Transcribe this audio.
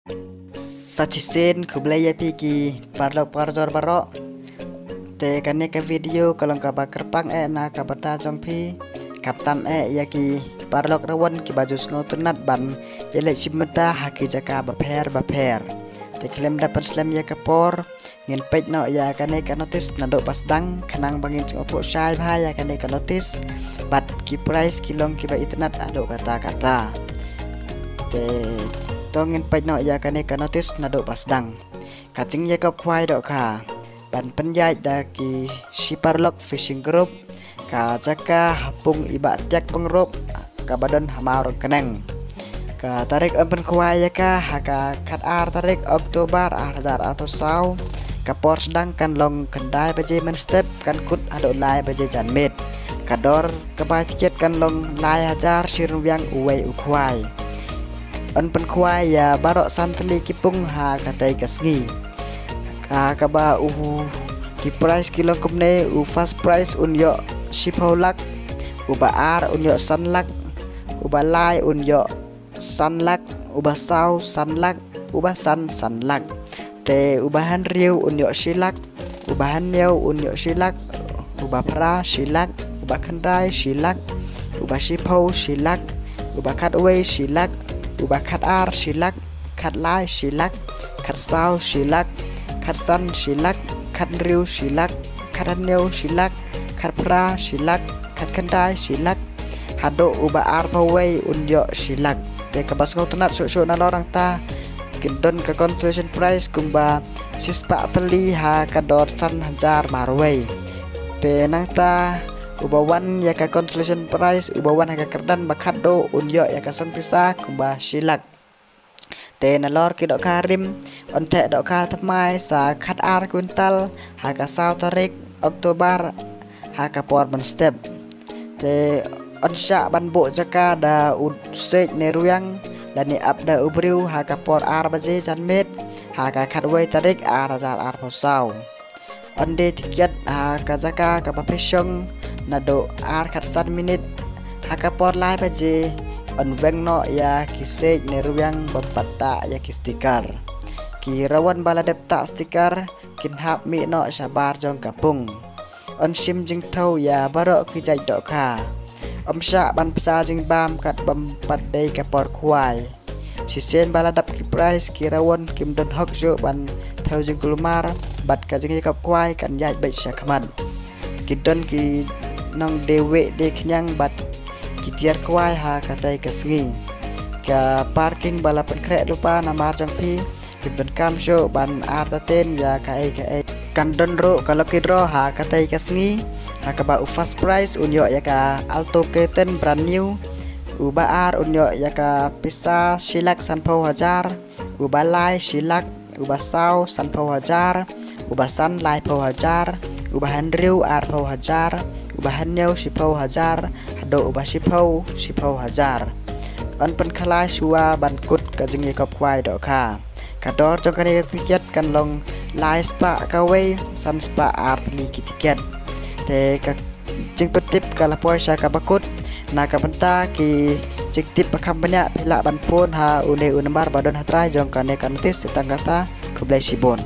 Sachisin kublaya piki parlok parjor barok te kane ke video kalau ka bakerpang na ka bata jongpi kaptam yaki parlok rawan ki baju ngotunat ban yele chimta haki jaka baper te klem dapat slam ya kapor ngin pej no ya kane ka notice nado pasdang kanang bangin ngopo shai bha ya kane ka notice bat ki price kilong ki ba internet ado kata te tongin pej no ya kane ka notice nado pasdang kacing ya kap kwai do ka ban penjai da ki shiparlok fishing group ka jaka hapung iba tiak pengrop ka badan hamar keneng ka tarik empen kwai ya ka haka kat ar tarik Oktober 2020 ka por sedang kan long kendai baje men step kan kut ado lai baje janmet kador ka ba tiket kan long lai hajar sirwiang uwei ukwai on pen kwai ya barok santli kipung ha katai kasngi ka kaba ki price kilo kumne fast price unyo shipolak uba ar unyo sanlak uba lai unyo sanlak uba sau sanlak uba sanlak te ubahan riu unyo shilak ubahan neu unyo shilak uba pra shilak uba kandai shilak uba shipau shilak uba katway shilak uba kat ar shilak kat lai shilak kat sau shilak kat san shilak kat riu shilak kat neu shilak kat pra shilak kat kandai shilak hado uba ar pawai unyo shilak te kabas ngotunat so na orang ta kindon ka consolation price kumba sispa teli ha kador san hajar marway te nang ta ubawan ya ka consolation price ubawan ha ka kerdan bakado unyo ya ka sang pisa kumba shilak te nalor ki dok karim onte dok ka tmai sa khat ar kuntal ha ka sau tarik Oktober ha ka por ban step te onsha ban bo jaka da usej neruyang dan ni abda ubriu ha ka por ar baje janmet ha ka khatway tarik ar hazar ar posau onde tiket ha ka jaka ka bapeshong nado ar khat san minit ha ka por lai baje on veng no ya kisej neruyang bapata ya ki stiker ki rawan bala depta stiker kin hap mi no sabar jong kapung on sim jing thau ya baro ki jai do kha omsha ban psa jing bam kat bam pat dei ka por khwai sisen bala dap ki price ki rawan kim don hok jo ban thau jing kulmar bat ka jing kap khwai kan jai bai sakman ki don ki nong dewe de knyang bat ki tiar khwai ha katai kasngi ka parking bala pen krek lupa namar jang pi kim don kam jo ban artaten ya ka ai kan don ro kalau kidro ha katai kasngi ha ka ba fast price unyo ya ka alto keten brand new uba ar unyo ya ka pisa shilak sanpau hajar uba lai shilak uba sau sanpau hajar uba san lai pau hajar uba handriu ar pau hajar uba hanyau shipau hajar hado uba shipau hajar on pen khalai shua ban kut ka jingi kop kwai do kha kador jong kane tiket kan long lai spa kawe san spa ar li tiket te ka jing petip kala poisa ka bakut na ka benta ki jing tip pakam banyak pila ban pun ha une unembar badon hatrai jong kane kan notis tanggata kublai sibon